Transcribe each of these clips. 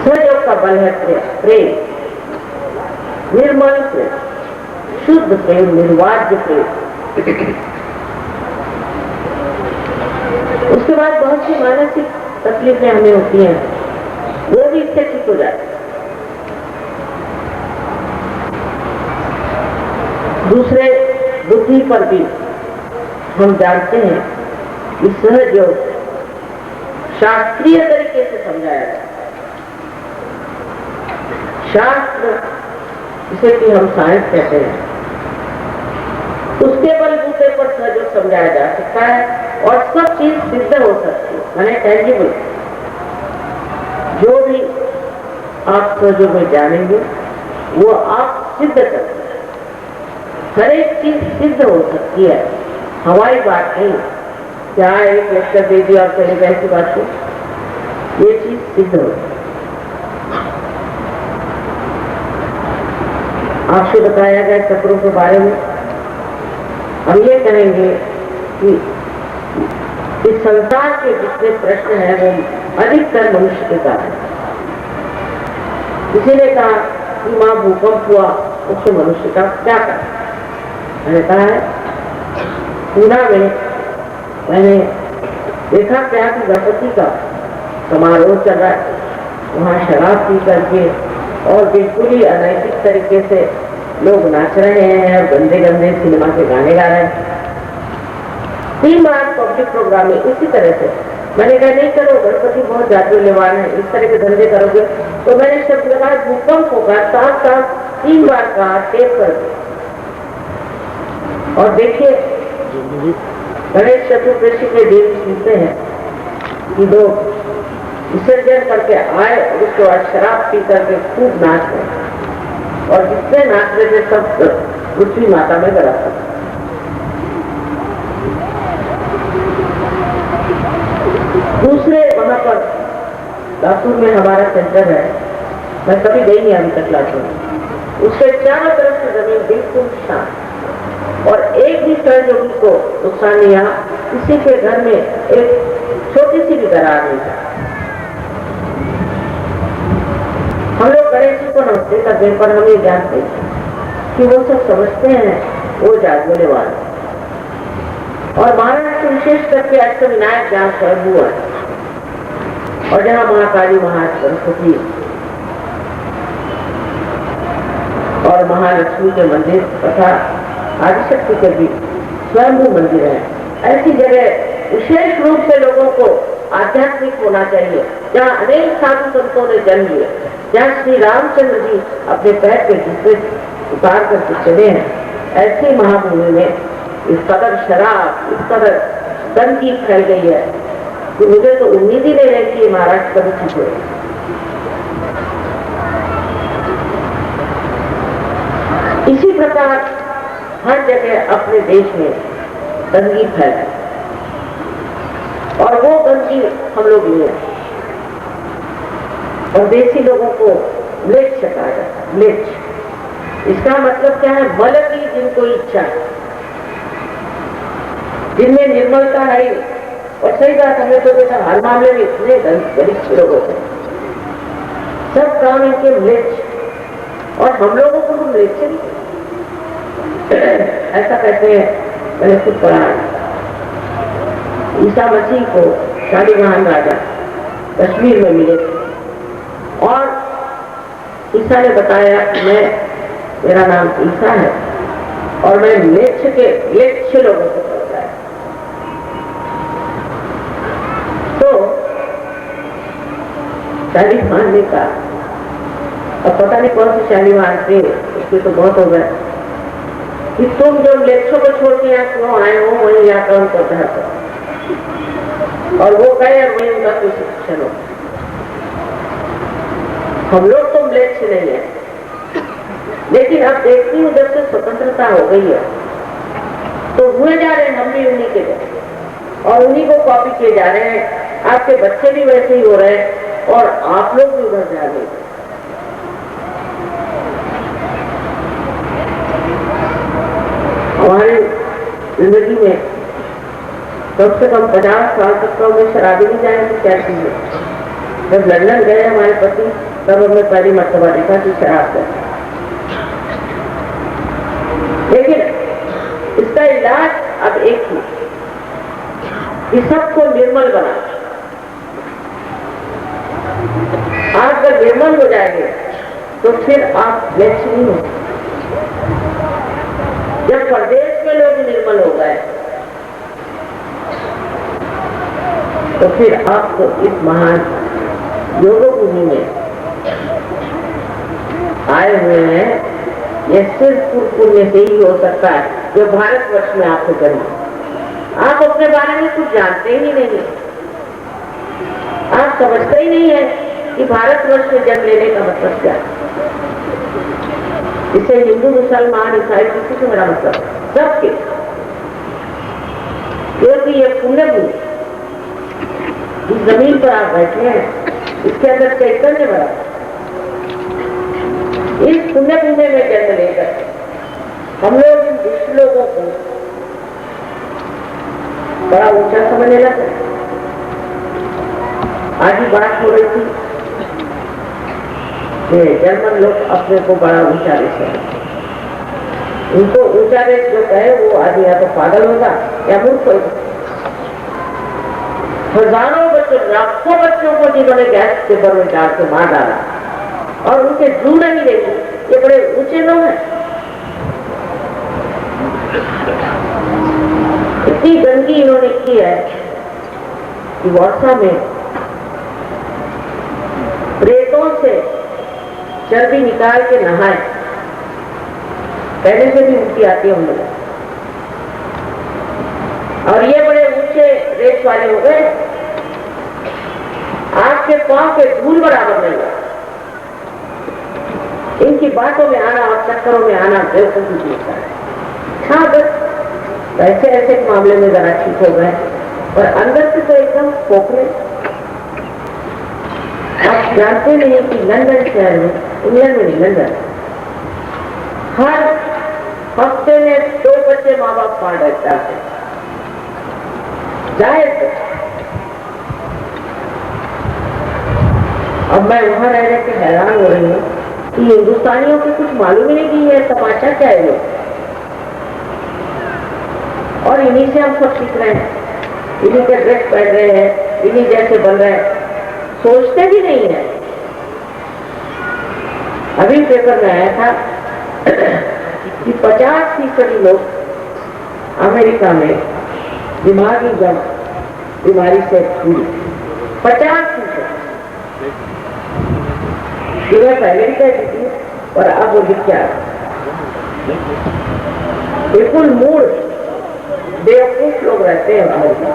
सहयोग का बल है प्रेम, निर्मल प्रेम, शुद्ध प्रेम, निर्वाज्य प्रेम। उसके बाद बहुत सी मानसिक तकलीफें हमें होती हैं, वो भी इससे ठीक हो जाती है। दूसरे बुद्धि पर भी हम जानते हैं कि सहयोग शास्त्रीय तरीके से समझाया जाए। शास्त्र जिसे कि हम साइंस कहते हैं, उसके बलबूते पर सहयोग समझाया जा सकता है और सब चीज सिद्ध हो सकती है, माने टेंजिबल। जो भी आप सहयोग में जानेंगे वो आप सिद्ध कर सकते हैं। हर एक चीज सिद्ध हो सकती है, हवाई बात नहीं। क्या एक लेक्चर दे दिया और चले गए, ऐसी बात को ये चीज सिद्ध हो। आपसे बताया गया चक्रों के बारे में हम ये कहेंगे कि इस संसार के जितने प्रश्न हैं वो अधिकतर मनुष्य के कारण। किसी ने कहा कि मां भूकंप हुआ, उससे मनुष्य का क्या करें? मैंने कहा है पूना में मैंने देखा क्या कि गणपति का समारोह चल रहा है, वहाँ शराब पी करके और बिल्कुल ही अनैतिक तरीके से लोग नाच रहे हैं, गंदे गंदे सिनेमा के गाने गा रहे हैं। 3 बार पब्लिक प्रोग्राम में इसी तरह से मैंने कहा नहीं करो, गणपति बहुत जादूलेवान है, इस तरह के धंधे करोगे तो मैंने शब्द लगाया भूकंप होगा, साथ साथ 3 बार कहा, टेप कर। और देखिए गणेश चतुर्दशी के दिन सुनते हैं कि लोग विसर्जन करके आए और उसके बाद शराब पी करके खूब नाच रहे और जितने नाच रहे थे सब पृथ्वी माता में गरा था। दूसरे वहां पर लातूर में हमारा सेंटर है, मैं कभी गई नहीं अभी तक लातूर। उसके चारों तरफ से जमीन बिल्कुल शांत और एक भी सहयोगी को नुकसान नहीं आया। किसी के घर में एक छोटी सी भी दरार नहीं था। हम लोग गणेश जी को नमस्ते करते हैं, पर हम ये जानते हैं कि वो सब समझते हैं वो जागने वाले। और महाराष्ट्र विशेष करके अष्टविनायक जहाँ स्वयं हुआ है और जहाँ महाकाली, महासरस्वती और महालक्ष्मी के मंदिर तथा आदिशक्ति के भी स्वयंभू मंदिर है, ऐसी जगह विशेष रूप से लोगों को आध्यात्मिक होना चाहिए, जहाँ अनेक साधु संतों ने जन्म लिया, जहाँ श्री रामचंद्र जी अपने पैर के जूते उतार करके चले हैं। ऐसी महाभूमि में इस कदर शराब, इस कदर गंदगी फैल गई है कि मुझे तो उम्मीद ही नहीं रही कि महाराष्ट्र कभी ठीक हो। इसी प्रकार हर जगह अपने देश में गंदगी फैला और वो गंदगी हम लोग लिए और देसी लोगों को म्लेच्छ कहा जाता है। म्लेच्छ इसका मतलब क्या है? मल की जिनको इच्छा, जिनमें निर्मलता है। और सही बात, हमें तो देखा हर मामले में इतने गरीब लोग होते हैं, सब काम इनके म्लेच्छ और हम लोगों को म्लेच्छ नहीं ऐसा कहते हैं। मैंने खुद पढ़ा, ईसा मसीह को शालीग्राम राजा कश्मीर में मिले और ईसा ने बताया कि मेरा नाम ईसा है और मैं म्लेच्छ लोगों को पढ़ता है। तो शालीग्राम ने कहा, अब पता नहीं कौन से शालीग्राम थे, उसके तो बहुत हो गए, कि तुम जो म्लेच्छों को छोड़ के यहाँ क्यों आए हो, वही यहाँ काम करता है। और वो गए और वही उनका कोई शिक्षण हो। हम लोग तो म्लेच्छ नहीं है, लेकिन अब देखती हूँ जब से स्वतंत्रता हो गई है तो हुए जा रहे हैं हम भी उन्हीं के जैसे और उन्हीं को कॉपी किए जा रहे हैं। आपके बच्चे भी वैसे ही हो रहे हैं और आप लोग भी उधर जा रहे हैं। हमारी जिंदगी में कम से कम 50 साल तक तो हमें शराबी नहीं जाएंगे, क्या चीज है। जब लंदन गए हमारे पति, तब हमने पहली मर्तबा देखा कि शराब है। लेकिन इसका इलाज अब एक ही, कि सबको निर्मल बना। आप अगर निर्मल हो जाएंगे तो फिर आप व्यक्ष नहीं हो। जब प्रदेश में लोग निर्मल हो गए तो फिर आपको इस महान योग भूमि में आए हुए हैं, यह सिर्फ पुण्य से ही हो सकता है जो भारतवर्ष में आपको जन्म। आप अपने बारे में कुछ जानते ही नहीं, आप समझते ही नहीं है कि भारतवर्ष में जन्म लेने का मतलब क्या है। इसे हिंदू, मुसलमान, ईसाई किसी से मेरा मतलब सबके, क्योंकि ये पुण्य भूमि, इस जमीन पर आप बैठे हैं, इसके अंदर चैतन्य भरा, इस पुण्य भूमि में जन्म लेकर हम लोग इन दुष्ट लोगों को बड़ा ऊंचा समझने लगे। आज ही बात हो रही थी कि जर्मन लोग अपने को बड़ा ऊंचा देश है। उनको ऊंचा देश जो कहे वो आदमी या तो पागल होगा या मूर्ख होगा। हजारों बच्चों, लाखों बच्चों को जिन्होंने गैस पेपर में डाल के मार डाला और उनके जू नहीं देगी, ये बड़े ऊंचे लोग हैं। इतनी गंदगी इन्होंने की है कि वर्षा में प्रेतों से चर्बी निकाल के नहाए, पहले से भी उल्टी आती है उन लोगों। और ये बड़े ऊंचे रेस वाले हो गए, आपके पांव के धूल बराबर नहीं हुआ। इनकी बातों में आना और चक्करों में आना बिल्कुल भी दिखता है। हाँ, बस ऐसे ऐसे मामले में जरा ठीक हो गए, और अंदर से तो एकदम खोखले। आप जानते नहीं कि लंदन शहर में, इंग्लैंड में नहीं, लंदन, हर हफ्ते में 2 बच्चे माँ बाप मार देता है। जाहिर अब मैं वहां रह रहे के हैरान हो रही हूँ कि हिंदुस्तानियों को कुछ मालूम ही नहीं कि ये तमाशा क्या है लोग, और इन्हीं से हम सब सीख रहे हैं, इन्हीं के ड्रेस पहन रहे हैं, इन्हीं जैसे बन रहे हैं, सोचते भी नहीं है। अभी पेपर में आया था कि 50% लोग अमेरिका में दिमागी बीमारी से पीड़ित, 50%। पहले भी कहती थी, और अब वो क्या बिल्कुल मूल बेवकूफ लोग रहते हैं अमेरिका।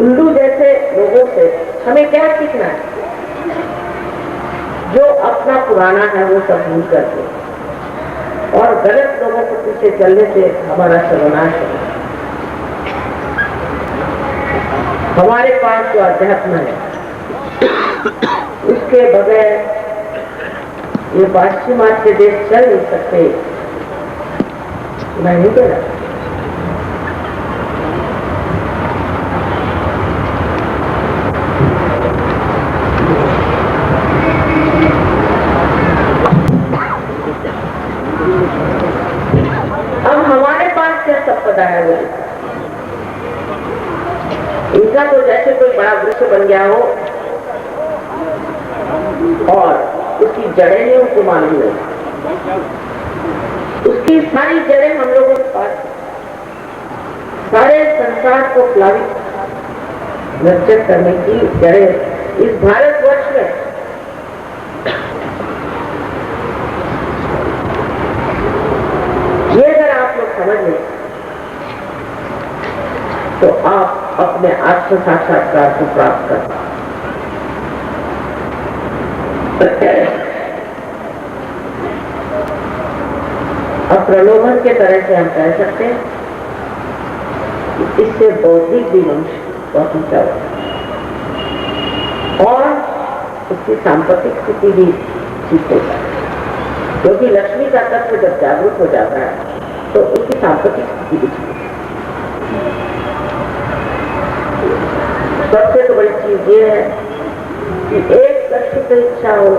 उल्लू जैसे लोगों से हमें क्या सीखना है? जो अपना पुराना है वो सब भूल करके, और गलत लोगों को पीछे चलने से हमारा सर्वनाश है। हमारे पास जो अध्यात्म है उसके बगैर ये पाश्चिमात्य देश चल नहीं सकते। मैं नहीं कह रहा, अब हमारे पास क्या संपदा है वो, इनका तो जैसे कोई बड़ा वृक्ष बन गया हो और उसकी जड़ें नहीं उनको मालूम नहीं, उसकी सारी जड़ें हम लोगों के पास, सारे संसार को प्लावित नर्चर करने की जड़ें इस भारतवर्ष में। ये अगर आप लोग समझ लें तो आप अपने आत्म साक्षात्कार को प्राप्त कर। अब प्रलोभन के तरह से हम कह सकते हैं कि इससे बौद्धिक भी मनुष्य बहुत ऊंचा होता और उसकी सांपत्तिक स्थिति भी ठीक होता है, क्योंकि लक्ष्मी का तत्व जब जागरूक हो जाता है तो उसकी सांपत्तिक स्थिति भी ठीक होती है। सबसे तो बड़ी चीज ये है कि एक लक्ष्य इच्छा हो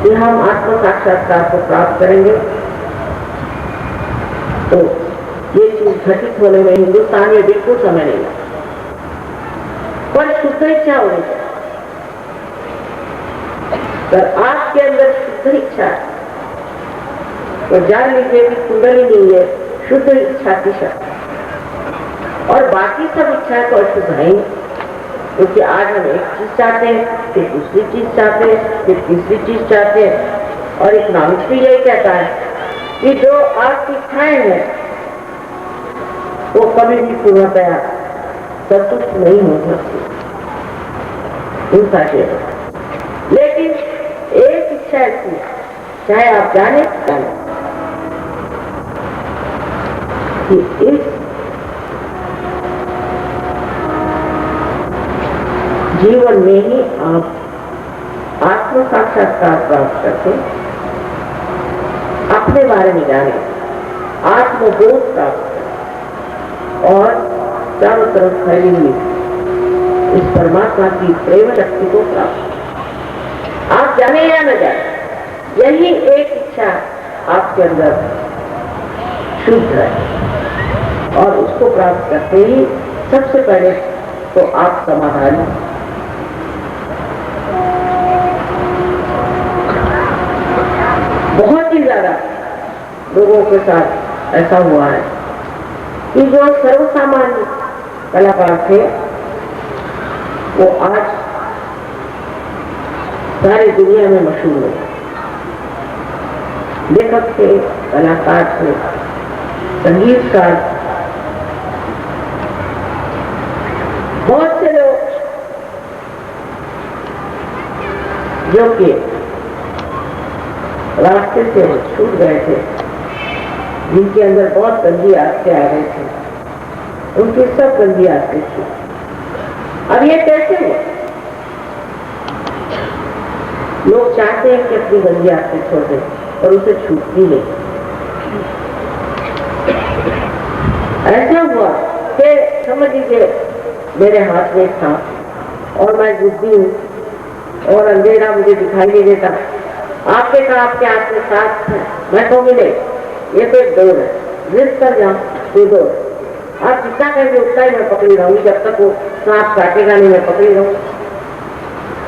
कि हम आत्म साक्षात्कार को प्राप्त करेंगे, तो ये चीज घटित होने में हिंदुस्तान में बिल्कुल समय नहीं है, पर शुद्ध इच्छा होनी चाहिए। अगर आपके अंदर शुद्ध इच्छा है तो जान लीजिए कि कुंडलिनी है शुद्ध इच्छा की शक्ति, और बाकी सब इच्छाएं तो अशुद्ध है ही, क्योंकि आज हम एक चीज चाहते हैं, फिर दूसरी चीज चाहते हैं, फिर तीसरी चीज चाहते हैं। और इकोनॉमिक्स भी यही कहता है कि जो आपकी इच्छाएं हैं वो कभी भी पूर्णतया संतुष्ट नहीं हो सकती, लेकिन एक इच्छा ऐसी, चाहे आप जाने कि इस जीवन में ही आप आत्म साक्षात्कार प्राप्त करके अपने बारे में जाने, आत्मबोध प्राप्त करें और चारों तरफ फैली हुई इस परमात्मा की प्रेम शक्ति को प्राप्त करें। आप जाने या न जाने, यही एक इच्छा आपके अंदर शुद्ध है, और उसको प्राप्त करते ही सबसे पहले तो आप समाधानी। बहुत ही ज्यादा लोगों के साथ ऐसा हुआ है कि जो सर्वसामान्य कलाकार थे वो आज सारी दुनिया में मशहूर है। लेखक थे, कलाकार थे, संगीतकार, बहुत से लोग जो कि रास्ते से छूट गए थे, जिनके अंदर बहुत गंदी आदतें आ गई थी, उनकी सब गंदी आदतें थी। अब ये कैसे हुआ? लोग चाहते हैं कि अपनी गंदी आदतें छोड़ दें, और उसे छूटती नहीं। ऐसा हुआ कि समझ लीजिए मेरे हाथ में था और मैं बुद्धि हूँ और अंधेरा मुझे दिखाई नहीं देता। आपके कहा आपके हाथ में साथ है, मैं तो मिले, ये तो एक डोर है, जिस कर जाऊं तो डोर। आप जितना कहेंगे उतना ही मैं पकड़ी रहूंगी, जब तक वो सांप काटेगा नहीं मैं पकड़ी रहूंगी।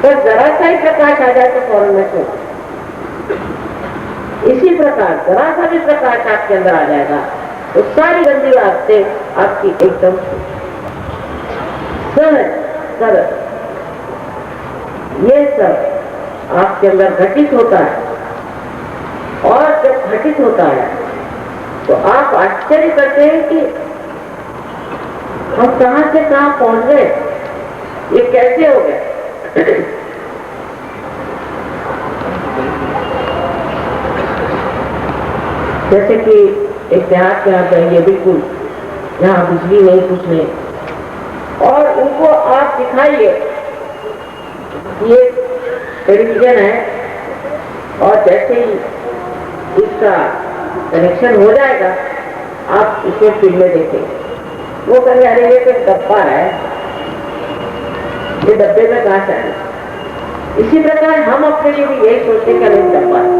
तो जरा सा ही प्रकाश आ जाए तो फौरन मैं सो। इसी प्रकार जरा सा भी प्रकाश आपके अंदर आ जाएगा तो सारी गंदी आदतें आपकी एकदम सहज सरल, ये सब आपके अंदर घटित होता है। और जब घटित होता है तो आप आश्चर्य करते हैं कि हम कहां से कहां पहुंच गए, ये कैसे हो गया। जैसे कि एक देहात में आप जाइए, बिल्कुल यहाँ बिजली नहीं, कुछ नहीं, और उनको आप दिखाइए ये टेलीविजन है और जैसे ही इसका कनेक्शन हो जाएगा आप इसमें फिल्में देखेंगे। वो कहेंगे अरे ये तो डब्बा है, ये डब्बे में कहाँ से आए। इसी प्रकार हम अपने लिए भी यही सोचते हैं कि अरे डब्बा है।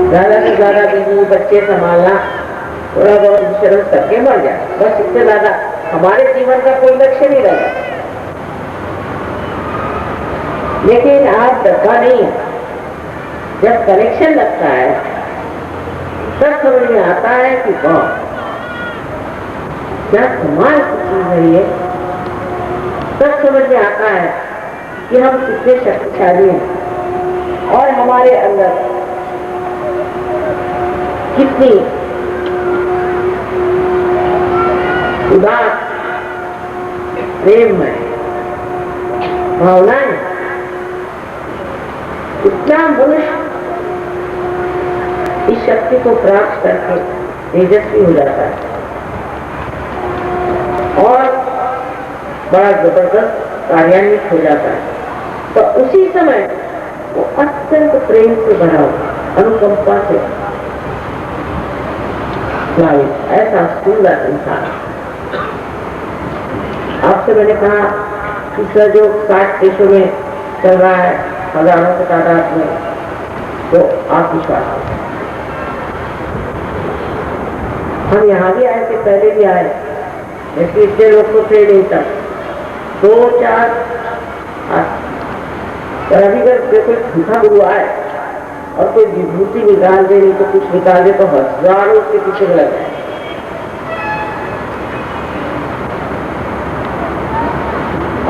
ज्यादा से ज्यादा बीवी बच्चे संभालना, थोड़ा बहुत इंश्योरेंस करके मर जाए, बस इससे ज्यादा हमारे जीवन का कोई लक्ष्य नहीं रहेगा। लेकिन आप डब्बा नहीं है, जब कनेक्शन लगता है तब समझ में आता है कि वाह क्या कमाल की चीज है ये। तब समझ में आता है कि हम कितने शक्तिशाली हैं और हमारे अंदर कितनी उदास प्रेम में भावनाएं, इतना मनुष्य इस शक्ति को प्राप्त करके तेजस्वी हो जाता है और बड़ा जबरदस्त कार्यान्वित हो जाता है। तो उसी समय वो अत्यंत प्रेम से भरा हो, अनुकंपा से प्लावित ऐसा सुंदर इंसान आपसे मैंने कहा कि सहयोग 60 देशों में चल रहा है, हजारों की तादाद में, तो आप विश्वास करें। हम यहाँ भी आए थे, पहले भी आए, लेकिन इतने लोग तो थे नहीं तक, 2-4 अभी अगर कोई झूठा गुरु आए और कोई विभूति निकाल दे, नहीं तो कुछ निकाल दे, तो हजारों उसके पीछे लग जाए।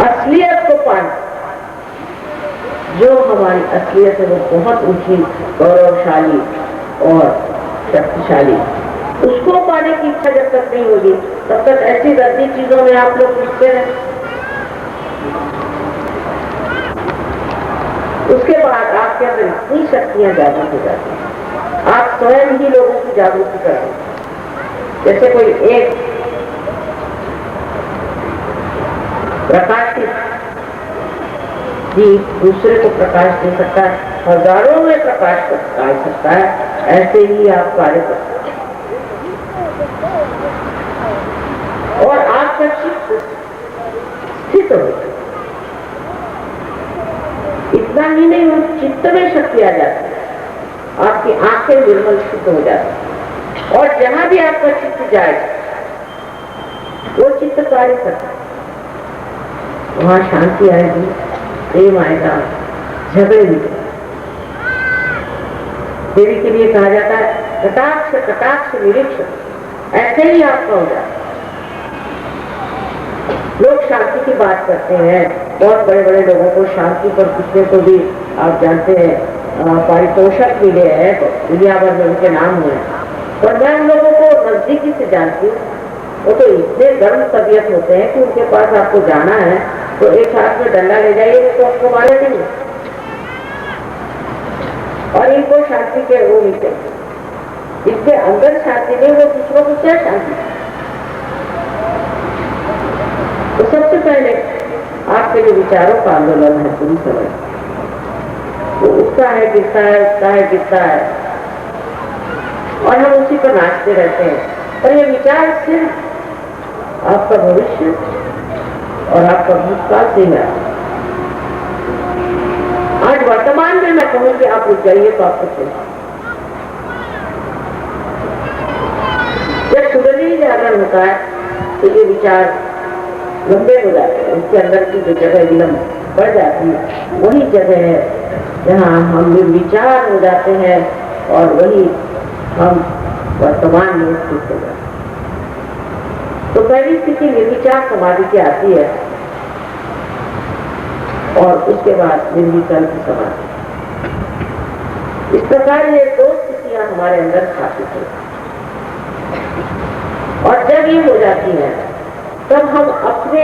असलियत को पाना, जो हमारी असलियत है वो बहुत ऊंची, गौरवशाली और शक्तिशाली, उसको पाने की इच्छा जब तक नहीं होगी तब तक ऐसी रद्दी चीजों में आप लोग घुसते हैं। उसके बाद आपके अंदर इतनी शक्तियां जागृत हो जाती हैं, आप स्वयं ही लोगों की जागृति करते हैं। जैसे कोई एक प्रकाशित जीव दूसरे को प्रकाश दे सकता है, हजारों में प्रकाश डाल सकता है, ऐसे ही आप कार्य करते हैं। और आपका चित्त स्थित हो, इतना ही नहीं, उस चित्त में शक्ति आ जाती है, आपकी आंखें निर्मल स्थित हो जाती है, और जहां भी आपका चित्त जाए वो चित्त कार्य करता है, वहां शांति आएगी, प्रेम आएगा, झगड़े नहीं। देवी के लिए कहा जाता है कटाक्ष कटाक्ष निरीक्षण, ऐसे ही आपका हो जाता है। लोग शांति की बात करते हैं, बहुत बड़े बड़े लोगों को शांति पर कितने को भी आप जानते हैं पारितोषक मिले हैं, दुनिया भर में उनके नाम हुए, पर मैं उन लोगों को नजदीकी से जानती हूँ। वो तो इतने गर्म तबीयत होते हैं कि उनके पास आपको जाना है तो एक हाथ में डंडा ले जाइए तो आपको मारे नहीं, और इनको शांति के वो मिलते, इसके अंदर शांति नहीं, वो दूसरों को क्या शांति। तो सबसे पहले आपके जो विचारों का आंदोलन है पूरी समय, वो उठता है गिरता है, उठता है गिरता है, और हम उसी पर नाचते रहते हैं। पर ये विचार सिर्फ आपका भविष्य और आपका भूतकाल से है। आज वर्तमान में मैं कहूँगी आप रुक जाइए तो आपको चाहिए। जब कुंडली जागरण होता है तो ये विचार लंबे हो जाते हैं, उसके अंदर की जो जगह विलंब बढ़ जाती है, वही जगह है जहाँ हम निर्विचार हो जाते हैं, और वही हम वर्तमान में स्थित हो जाते हैं। तो पहली स्थिति निर्विचार समाधि की आती है, और उसके बाद निर्विकल्प समाधि। इस प्रकार ये 2 स्थितियां हमारे अंदर स्थापित है, और जब ये हो जाती हैं तब हम अपने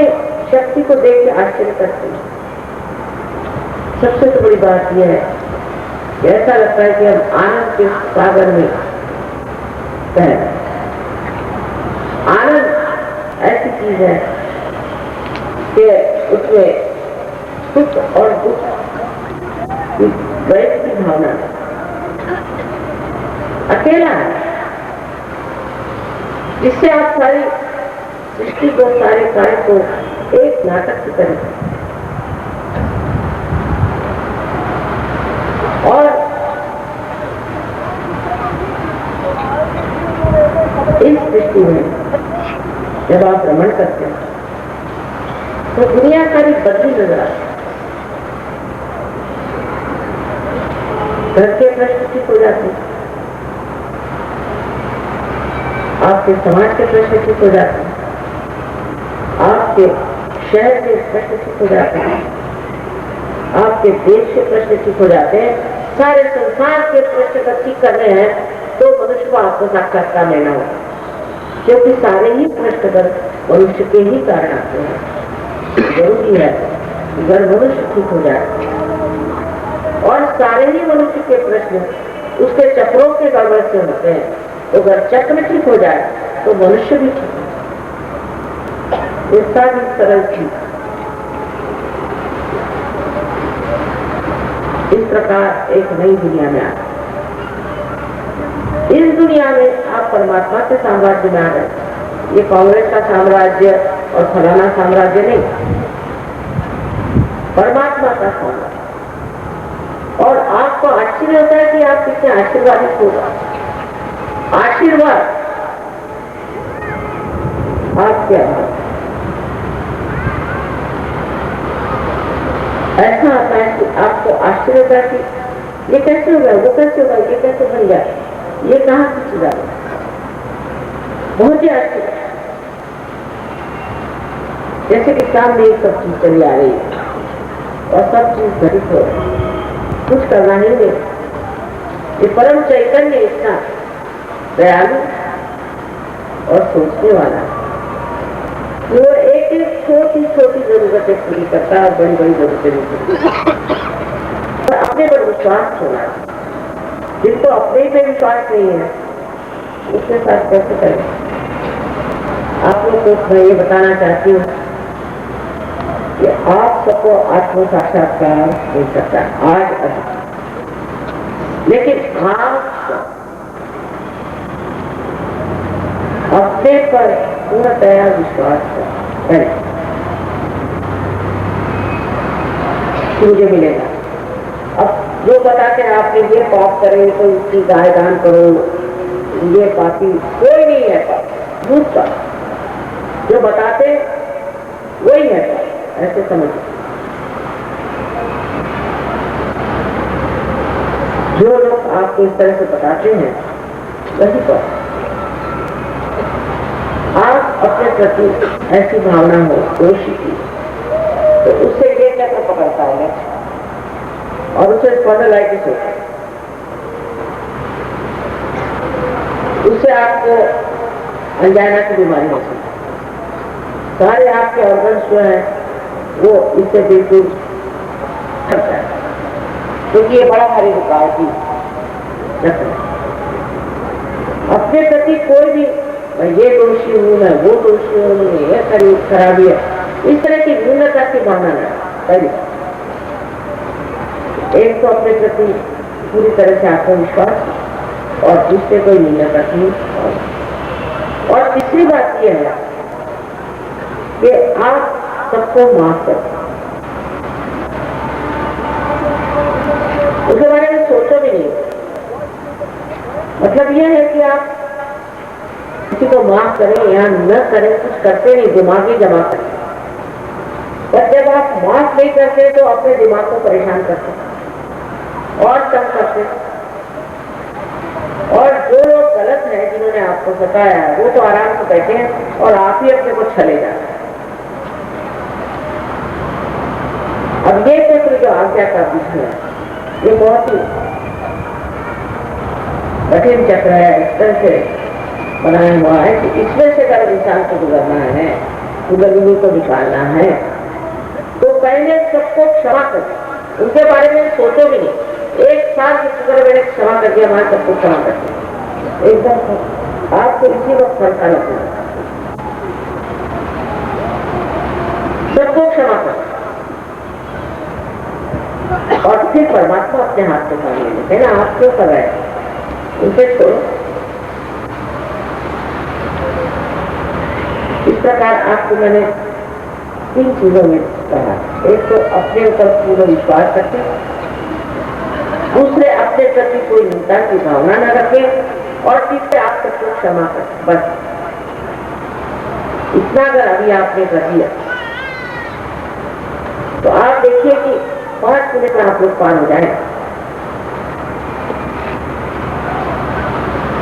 शक्ति को देख के आश्चर्य करते हैं। सबसे तो बड़ी बात यह है कि ऐसा लगता है कि हम आनंद के सागर में तैर रहे हैं। आनंद ऐसी चीज है कि उसमें सुख और दुख द्वैत की भावना है, अकेला है, जिससे आप सारी सृष्टि को, सारे कार्य को एक नाटक की तरह, और इस सृष्टि में जब आप भ्रमण करते हैं तो दुनिया सारी बदली नजर आती है। घर के प्रश्न ठीक हो जाते हैं, आपके समाज के प्रश्न ठीक हो जाते हैं, आपके शहर के प्रश्न ठीक हो जाते हैं, आपके देश के प्रश्न ठीक हो जाते हैं, सारे संसार के प्रश्न का ठीक करने हैं तो मनुष्य को आपको साक्षात्कार लेना होगा, क्योंकि सारे ही प्रश्न मनुष्य के ही कारण आते हैं। जरूरी है अगर मनुष्य ठीक हो जाए, और सारे ही मनुष्य के प्रश्न उसके चक्रों के गड़बड़ से होते हैं, तो अगर चक्र ठीक हो जाए तो मनुष्य भी ठीक हो। इसका भी सरल ठीक। इस प्रकार एक नई दुनिया में आ, इस दुनिया में आप परमात्मा के साम्राज्य में आ गए। ये कांग्रेस का साम्राज्य और फलाना साम्राज्य नहीं, परमात्मा का साम्राज्य। और आपको आश्चर्य होता है कि आप कितने आशीर्वादित होगा। आशीर्वाद आपके आभार ऐसा आता है कि आपको आश्चर्य होता है कि ये कैसे होगा, वो कैसे होगा, ये कैसे बन गया, ये कहाँ से चीज आ गया। बहुत ही आश्चर्य, जैसे कि सामने एक सब चीज चली आ रही है और सब चीज घटित हो रही है, कुछ करना ही नहीं। ये परम चैतन्य इतना दयालु और सोचने वाला, वो एक एक छोटी छोटी जरूरतें पूरी करता है और बड़ी बड़ी जरूरतें नहीं पूरी। और अपने पर विश्वास होना, जिनको अपने पे विश्वास नहीं है उसके साथ कैसे करें। आप लोग को मैं ये बताना चाहती हूँ कि आप सबको आत्म साक्षात्कार मिल सकता है आज अभी, लेकिन आप अपने पर पूर्णतया विश्वास करें, मुझे मिलेगा। अब जो बताते हैं आपने ये पाप करे तो उसकी गाय दान करो, ये पापी, कोई नहीं है पाप, झूठ का जो बताते वही है पाप, ऐसे समझो। जो लोग आपको इस तरह से बताते हैं वही पाप। आप अपने प्रति ऐसी भावना हो दोषी की तो उससे ये कैसे पकड़ता है और उसे स्पॉन्डिलाइटिस होता है, उससे आपको अंजाना की बीमारी हो सकती है। सारे आपके ऑर्गन्स जो है वो इससे बिल्कुल थक जाए, क्योंकि ये बड़ा भारी रुकावट की लक्षण है। अपने प्रति कोई भी ये दोषी हूँ, मैं वो दोषी हूँ, ये शरीर खराबी है, इस तरह की न्यूनता की भावना न पहले। एक तो अपने प्रति पूरी तरह से आत्मविश्वास और दूसरे कोई न्यूनता की। और तीसरी बात यह है कि आप सबको माफ करें, उसके बारे में सोचो भी नहीं। मतलब यह है कि आप किसी को माफ करें या न करें, कुछ करते नहीं, दिमागी जमा करें। पर जब आप माफ नहीं करते तो अपने दिमाग को परेशान करते और तंग करते। और जो लोग गलत हैं, जिन्होंने आपको सताया है, वो तो आराम से बैठे हैं और आप ही अपने को छले जा रहे हैं। अब ये चक्र जो आज्ञा का विषय है, ये बहुत ही कठिन चक्र है, इस तरह से बनाया हुआ है कि इसमें से अगर इंसान को गुजरना है, कुंडलिनी को निकालना है, तो पहले सबको क्षमा कर, उनके बारे में सोचो भी नहीं। एक साल की शुक्र मैंने क्षमा कर दिया, हमारे सबको क्षमा कर दिया, एकदम आपको इसी वक्त फलता लगना, सबको क्षमा कर। और फिर परमात्मा अपने हाथ से काम ले लेते हैं ना, आप क्यों कर रहे हैं, उनसे छोड़ो। इस प्रकार आपको मैंने 3 चीजों में कहा। एक तो अपने ऊपर पूर्ण विश्वास रखें, दूसरे अपने प्रति कोई न्यूनता की भावना न रखें, और तीसरे आप सबको क्षमा करें। बस इतना अगर अभी आपने कर दिया तो आप देखिए कि 5 मिनट में आप लोग पार हो जाए।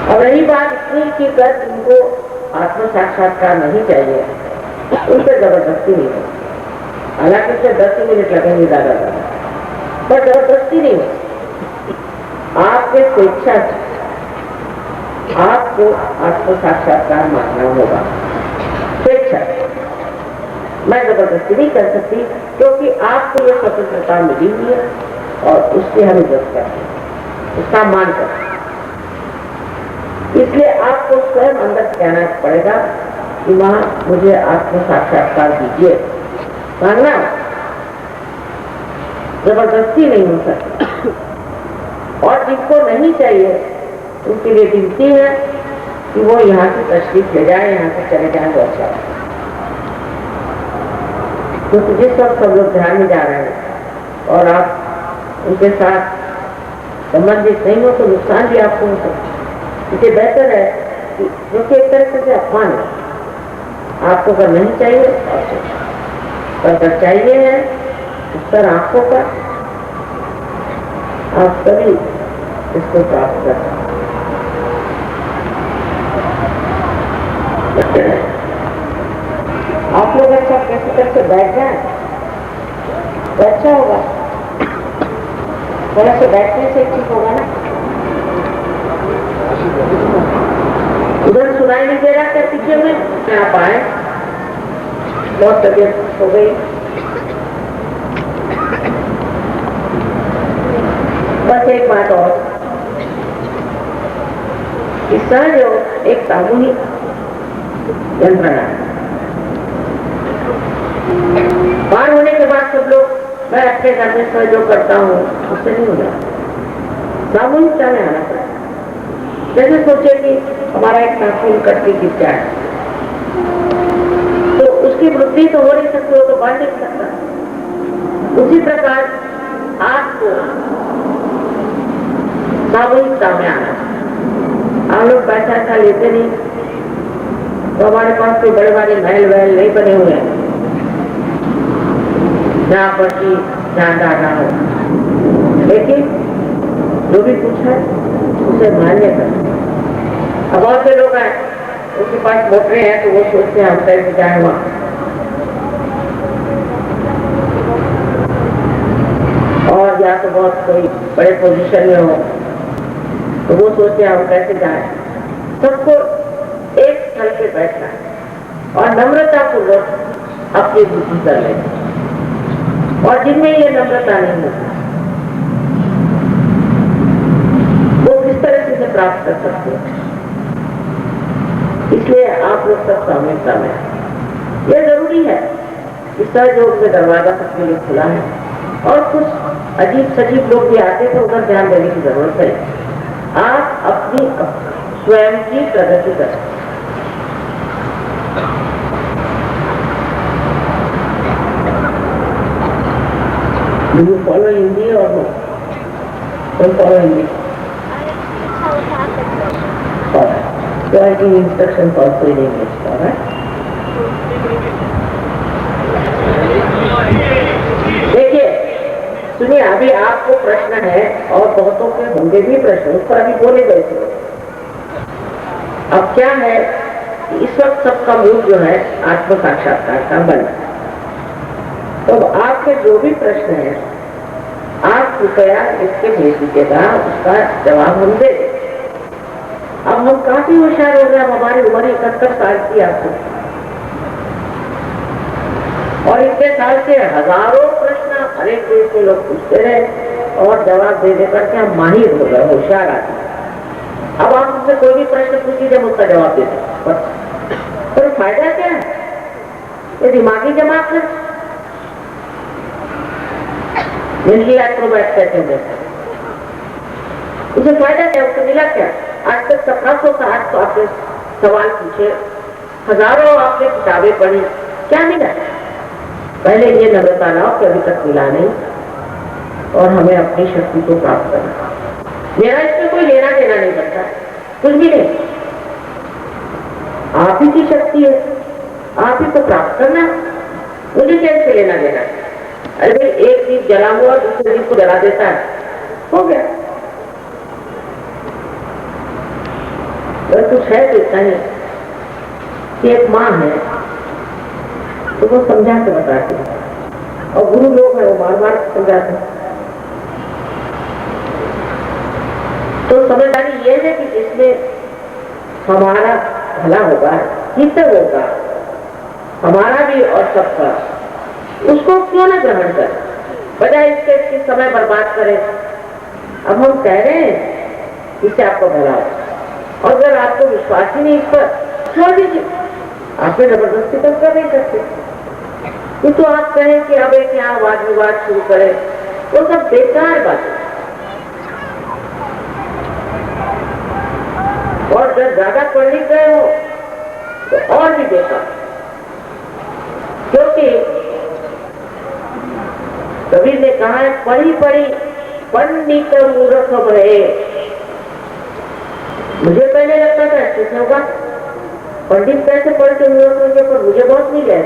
अब रही बात इतनी कि अगर उनको आत्म साक्षात्कार नहीं चाहिए, उनसे जबरदस्ती नहीं हो, हालांकि उससे 10 मिनट लगेंगे ज्यादा, पर जबरदस्ती नहीं हो। आपके स्वेच्छा से आपको आत्म साक्षात्कार मानना होगा, स्वेच्छा। मैं जबरदस्ती नहीं कर सकती, क्योंकि आपको ये स्वतंत्रता मिली हुई है और उसकी हम इज्जत करते हैं, उसका मान करते हैं। इसलिए आपको स्वयं अंदर कहना पड़ेगा कि मां मुझे आत्म साक्षात्कार दीजिए, मांगना, जबरदस्ती नहीं हो सकती। और जिनको नहीं चाहिए उनके लिए विनती है कि वो यहाँ से तशरीफ ले जाए, यहाँ से चले जाए, तो अच्छा। क्योंकि जिस वक्त सब लोग ध्यान में जा रहे हैं और आप उनके साथ संबंधित नहीं हो तो नुकसान भी आपको हो सकता। इससे बेहतर है कि क्योंकि एक तरह से अपमान है, आपको अगर नहीं चाहिए पर अगर चाहिए है उत्तर आंखों का, आप सभी इसको प्राप्त कर सकते। आप लोग अच्छा कैसे करके बैठ जाए तो अच्छा होगा, थोड़ा से बैठने से ठीक होगा ना। उधर सुनाई नहीं दे रहा क्या पीछे में? आप आए, बहुत तबीयत हो गई। बस एक बात और, इस सहयोग एक सामूहिक यंत्रणा है। पार होने के बाद सब लोग मैं अपने घर में सहयोग करता हूँ, उससे नहीं हो जाता। सामूहिकता में आना पड़ेगा। जैसे सोचे कि हमारा एक नाखून कटके गिर जाए तो उसकी वृद्धि तो हो नहीं सकती, वो तो बढ़ नहीं सकता। उसी प्रकार आपको सामूहिकता में आना। हम लोग पैसा लेते नहीं तो हमारे पास कोई बड़े बड़े महल वहल नहीं बने हुए हैं जहाँ पर की ध्यान डालना हो, लेकिन जो भी कुछ है उसे मान्य कर। अब बहुत से लोग हैं उनके पास मोटरें हैं तो वो सोचते हैं हम कैसे जाए वहां, और या तो बहुत कोई बड़े पोजीशन में हो तो वो सोचते हैं हम कैसे जाए। सबको एक स्थल पे बैठना है और नम्रता पूर्वक अपनी बुद्धि कर लेना। और जिनमें ये नम्रता नहीं होती वो किस तरह से इसे प्राप्त कर सकते हैं। इसलिए आप लोग सब सामूहिकता में, यह जरूरी है कि सहयोग में दरवाजा सबके लिए खुला है और कुछ अजीब सजीब लोग भी आते तो उधर ध्यान देने की जरूरत है। आप अपनी स्वयं की प्रगति करें। Do you follow Hindi or no? Don't follow Hindi. Alright. So I give instructions also in English. Alright. देखिए, सुनिए, अभी आपको प्रश्न है और बहुतों के होंगे भी प्रश्न, उस पर अभी बोले गए थे। अब क्या है, इस वक्त सबका मूल जो है आत्म साक्षात्कार का बन है। तो आपके जो भी प्रश्न है आप कृपया इसके भेज दीजिएगा, उसका जवाब हम दे देंगे। अब हम काफी होशियार हो गए, हमारी उम्र 71 साल की आपको, और इतने साल से हजारों प्रश्न अनेक देश के लोग पूछते रहे और जवाब दे देकर के हम माहिर हो गए, होशियार आदमी। अब आप मुझसे कोई भी प्रश्न पूछिए, जब उसका जवाब दे दें, तो फायदा क्या है? ये दिमागी जमात है, जिनकी एक्रोबैट कहते हैं। उसे फायदा क्या, उसको मिला क्या? आज तक 1760 तो आपने सवाल पूछे, हजारों आपने किताबें पढ़ी, क्या मिला? पहले ये नम्रता लाओ कि अभी तक मिला नहीं और हमें अपनी शक्ति को प्राप्त करना। मेरा इसमें कोई लेना देना नहीं बनता, कुछ भी नहीं। आप ही की शक्ति है, आप ही को प्राप्त करना, मुझे कैसे लेना देना? अरे भाई, एक दीप जला हुआ दूसरे दीप को जला देता है, हो गया। अगर कुछ है तो इतना ही कि एक माँ है तो वो समझा के बताते हैं, और गुरु लोग हैं वो बार बार समझाते हैं। तो समझदारी ये है कि जिसमें हमारा भला होगा, हित होगा, हमारा भी और सबका, उसको क्यों न ग्रहण कर, बजाय इसके समय बर्बाद करें। अब हम कह रहे हैं इससे आपको भला हो, और अगर आपको विश्वास ही नहीं इस पर, छोड़ दीजिए। आपने जबरदस्ती तो कर नहीं सकते। तो आप कहें कि अब एक यहाँ वाद विवाद शुरू करें, वो सब बेकार बात है। और जब ज्यादा पढ़ लिख गए हो तो और भी बेकार, क्योंकि कबीर ने कहा है, पढ़ी पढ़ी पंडित मूर्ख भये। मुझे पहले लगता था ऐसे होगा, पंडित कैसे पढ़ के मूर्ख होंगे, पर मुझे बहुत मिल गए।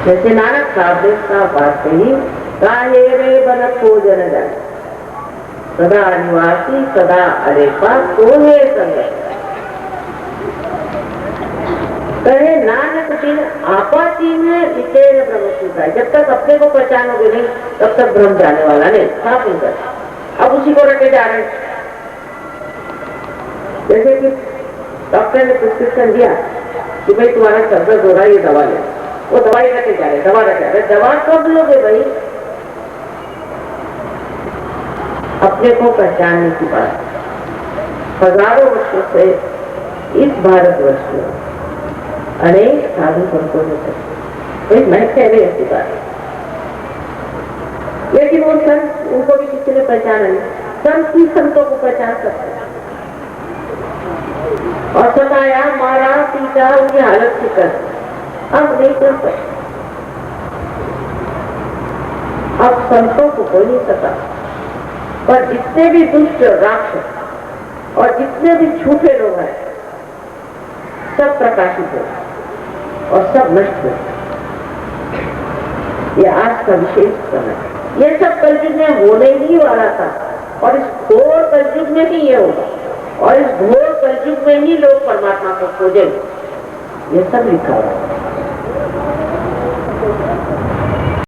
जैसे नानक साहब ने साफ बात कही, काहे रे बन खोजन जाए, सदा निवासी सदा अरेपा कोहे संग। कहे नानक दिन आपाती में विचेर ब्रह्म सूता। जब तक अपने को पहचानोगे नहीं तब तक भ्रम जाने वाला नहीं। साफ नहीं कर, अब उसी को रखे जा रहे हैं। जैसे कि डॉक्टर ने प्रिस्क्रिप्शन दिया कि भाई तुम्हारा सर दर्द हो रहा है, ये दवा ले, वो दवाई रखे जा रहे, दवा रखे जा रहे। दवा कब लोगे भाई? अपने को पहचानने की बात। हजारों वर्षों से इस भारतवर्ष में अनेक साधु संतों ने, मैं कह रही ऐसी बात, लेकिन वो संत, उनको भी किसी ने पहचाना नहीं। संत ही संतों को पहचान सकते हैं। और सताया, मारा, पीटा, उनकी हालत की कर, अब नहीं कर सकते। अब संतों को कोई नहीं सता, पर जितने भी दुष्ट राक्षस और जितने भी झूठे लोग हैं सब प्रकाशित हो और सब नष्ट हो। ये आज का विशेष समय, ये सब कलयुग में होने ही वाला था और इस घोर कलयुग में ही ये होगा और इस घोर कलयुग में ही लोग परमात्मा को खोजेंगे। ये सब लिखा हुआ है।